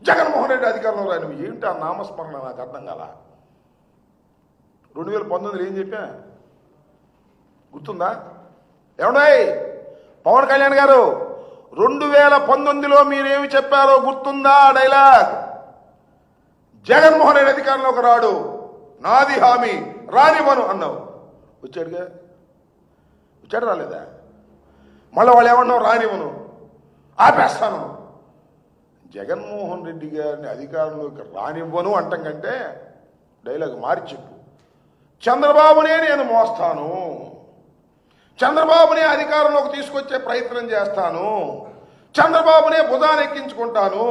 జగన్మోహన్ రెడ్డి అధికారంలో రాని ఏంటి ఆ నామస్మరణ నాకు అర్థం కాల. 2019 ఏం చెప్పా గుర్తుందా? ఏమన్నాయి పవన్ కళ్యాణ్ గారు 2019లో మీరేమి చెప్పారో గుర్తుందా? డైలాగ్ జగన్మోహన్ రెడ్డి అధికారంలోకి రాడు, నాది హామీ, రానివ్వను అన్నావు. వచ్చాడుగా, వచ్చాడు రాలేదా? మళ్ళీ వాళ్ళు ఏమన్నావు? రానివ్వను, ఆపేస్తాను. జగన్మోహన్ రెడ్డి గారిని అధికారంలోకి రానివ్వను అంటాం కంటే డైలాగ్ మార్చి చెప్పు. చంద్రబాబునే నేను మోస్తాను, చంద్రబాబునే అధికారంలోకి తీసుకొచ్చే ప్రయత్నం చేస్తాను, చంద్రబాబునే భుజాన్ని ఎక్కించుకుంటాను,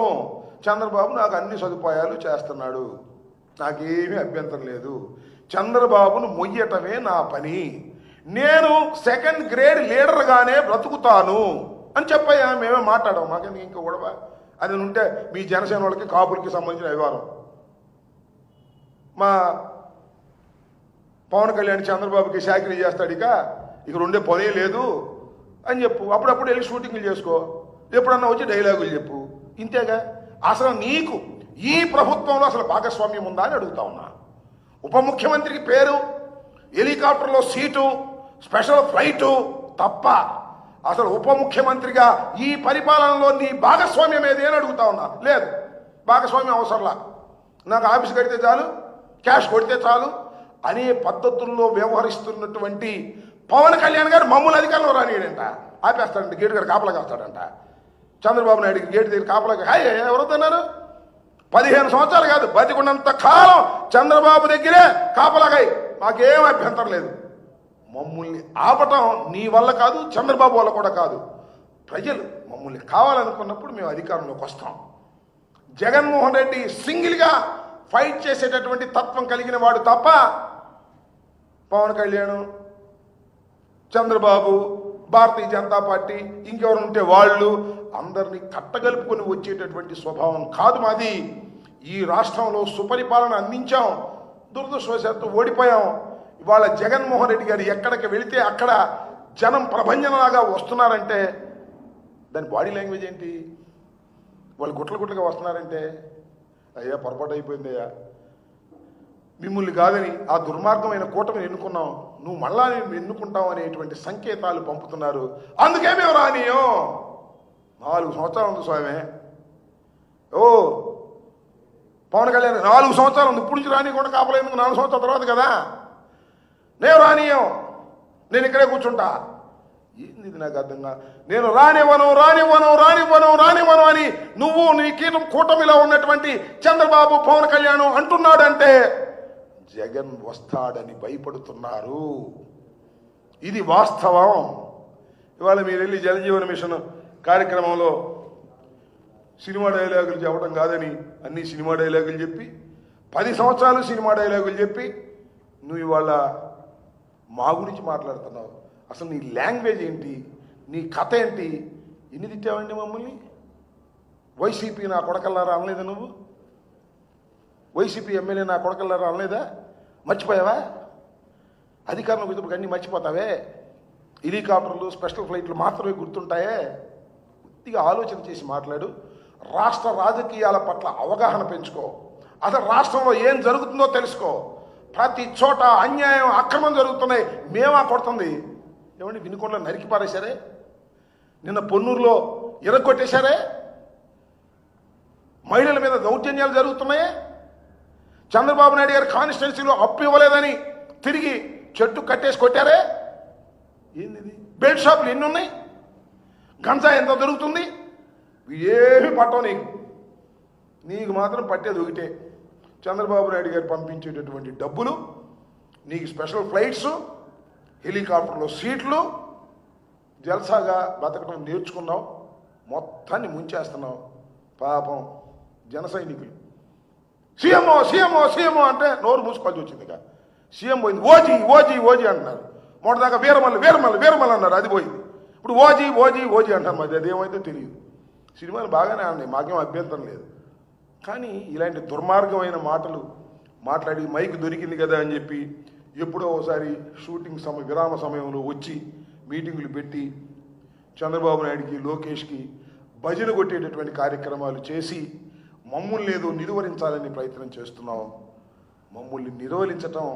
చంద్రబాబు నాకు అన్ని సదుపాయాలు చేస్తున్నాడు, నాకేమీ అభ్యంతరం లేదు, చంద్రబాబును మొయ్యటమే నా పని, నేను సెకండ్ గ్రేడ్ లీడర్గానే బ్రతుకుతాను అని చెప్పయ్యా. మేమే మాట్లాడాం, మాకెందుకు ఇంకా గొడవ? అది ఉంటే మీ జనసేన వాళ్ళకి కాపులకి సంబంధించిన వ్యవహారం. మా పవన్ కళ్యాణ్ చంద్రబాబుకి శాఖరీ చేస్తాడు, ఇక రెండే పనే లేదు అని చెప్పు. అప్పుడప్పుడు వెళ్ళి షూటింగ్లు చేసుకో, ఎప్పుడన్నా వచ్చి డైలాగులు చెప్పు. ఇంతేగా. అసలు నీకు ఈ ప్రభుత్వంలో అసలు భాగస్వామ్యం ఉందా అని అడుగుతా ఉన్నా. ఉప ముఖ్యమంత్రికి పేరు, హెలికాప్టర్లో సీటు, స్పెషల్ ఫ్లైటు తప్ప అసలు ఉప ముఖ్యమంత్రిగా ఈ పరిపాలనలో నీ భాగస్వామ్యం ఏది అని అడుగుతా ఉన్నా. లేదు, భాగస్వామ్యం అవసరంలా, నాకు ఆఫీస్ కడితే చాలు, క్యాష్ కొడితే చాలు అనే పద్ధతుల్లో వ్యవహరిస్తున్నటువంటి పవన్ కళ్యాణ్ గారు మమ్మల్ని అధికారంలో రానియడంట, ఆపేస్తాడంట, గేటు గారు కాపలా కాస్తాడంట. చంద్రబాబు నాయుడికి గేటు దగ్గర కాపలా హాయ్ ఎవరొద్దన్నారు? 15 సంవత్సరాలు కాదు, బతికున్నంత కాలం చంద్రబాబు దగ్గరే కాపలాగాయి, మాకేం అభ్యంతరం లేదు. మమ్మల్ని ఆపటం నీ వల్ల కాదు, చంద్రబాబు వల్ల కూడా కాదు. ప్రజలు మమ్మల్ని కావాలనుకున్నప్పుడు మేము అధికారంలోకి వస్తాం. జగన్మోహన్ రెడ్డి సింగిల్గా ఫైట్ చేసేటటువంటి తత్వం కలిగిన వాడు తప్ప పవన్ కళ్యాణ్, చంద్రబాబు, భారతీయ జనతా పార్టీ, ఇంకెవరు ఉంటే వాళ్ళు అందరినీ కట్టగలుపుకొని వచ్చేటటువంటి స్వభావం కాదు మాది. ఈ రాష్ట్రంలో సుపరిపాలన అందించాం, దురదృష్టవశాత్తు ఓడిపోయాం. ఇవాళ జగన్మోహన్ రెడ్డి గారు ఎక్కడికి వెళితే అక్కడ జనం ప్రభంజనలాగా వస్తున్నారంటే దాని బాడీ లాంగ్వేజ్ ఏంటి? వాళ్ళు గుట్లుగా వస్తున్నారంటే అయ్యా పొరపాటు అయిపోయిందయ్యా, మిమ్మల్ని కాదని ఆ దుర్మార్గమైన కూటమిని ఎన్నుకున్నాం, నువ్వు మళ్ళా నేను ఎన్నుకుంటావు అనేటువంటి సంకేతాలు పంపుతున్నారు. అందుకే మేము రానియం. 4 సంవత్సరాలు ఉంది స్వామి. ఓ పవన్ కళ్యాణ్ 4 సంవత్సరాలు ఉంది, ఇప్పుడు నుంచి రాని కూడా కాపలేందుకు 4 సంవత్సరాల తర్వాత కదా. నేను రానియం, నేను ఇక్కడే కూర్చుంటా. ఏంది ఇది నాకు అర్థంగా? నేను రానివ్వను రానివ్వను రానివ్వను రానివ్వను అని నువ్వు నీ కూటమిలో ఉన్నటువంటి చంద్రబాబు, పవన్ కళ్యాణ్ అంటున్నాడంటే జగన్ వస్తాడని భయపడుతున్నారు. ఇది వాస్తవం. ఇవాళ మీరు వెళ్ళి జలజీవన మిషన్ కార్యక్రమంలో సినిమా డైలాగులు చెప్పడం కాదని అన్ని సినిమా డైలాగులు చెప్పి 10 సంవత్సరాలు సినిమా డైలాగులు చెప్పి నువ్వు ఇవాళ మా గురించి మాట్లాడుతున్నావు. అసలు నీ లాంగ్వేజ్ ఏంటి? నీ కథ ఏంటి? ఎన్ని తిట్టావండి మమ్మల్ని? వైసీపీ నా కొడకల్లారా అనలేదా? నువ్వు వైసీపీ ఎమ్మెల్యే నా కొడకల్లారా అనలేదా? మర్చిపోయావా? అధికారంలోకి వచ్చేటప్పుడు అన్నీ మర్చిపోతావే. హెలికాప్టర్లు, స్పెషల్ ఫ్లైట్లు మాత్రమే గుర్తుంటాయే. కొద్దిగా ఆలోచన చేసి మాట్లాడు. రాష్ట్ర రాజకీయాల పట్ల అవగాహన పెంచుకో. అసలు రాష్ట్రంలో ఏం జరుగుతుందో తెలుసుకో. ప్రతి చోట అన్యాయం, అక్రమం జరుగుతున్నాయి. మేమా కొడుతుంది? ఏమండి వినుకొండలో నరికి పారేశారే, నిన్న పొన్నూరులో ఇరగొట్టేశారే, మహిళల మీద దౌర్జన్యాలు జరుగుతున్నాయే, చంద్రబాబు నాయుడు గారు కాన్స్టిట్యున్సీలో అప్పు ఇవ్వలేదని తిరిగి చెట్టు కట్టేసి కొట్టారే. ఏంది? బెల్ట్ షాపులు ఎన్ని ఉన్నాయి? గంజా ఎంత దొరుకుతుంది? ఏమి పట్టవు నీకు మాత్రం పట్టేది ఒకటే, చంద్రబాబు నాయుడు గారు పంపించేటటువంటి డబ్బులు, నీకు స్పెషల్ ఫ్లైట్స్, హెలికాప్టర్లో సీట్లు, జల్సాగా బతకడం నేర్చుకున్నావు, మొత్తాన్ని ముంచేస్తున్నావు. పాపం జన సైనికులు సీఎంఓ సీఎంఓ సీఎంఓ అంటే నోరు మూసుకోవాల్సి వచ్చింది. ఇక సీఎం పోయింది, ఓజీ ఓజీ ఓజీ అంటున్నారు. మొదటిదాకా వీరమల్లి వీరమల్లి వీరమల్లి అన్నారు, అది పోయింది. ఇప్పుడు ఓజీ ఓజీ ఓజీ అంటారు. మరి అదేమైతే తెలియదు. సినిమాలు బాగానే ఉన్నాయి, మాకేం అభ్యంతరం లేదు. కానీ ఇలాంటి దుర్మార్గమైన మాటలు మాట్లాడి మైక్ దొరికింది కదా అని చెప్పి ఎప్పుడో ఒకసారి షూటింగ్ విరామ సమయంలో వచ్చి మీటింగులు పెట్టి చంద్రబాబు నాయుడికి, లోకేష్కి భజన కొట్టేటటువంటి కార్యక్రమాలు చేసి మమ్మల్ని ఏదో నిలువరించాలని ప్రయత్నం చేస్తున్నావు. మమ్మల్ని నిర్వహించటం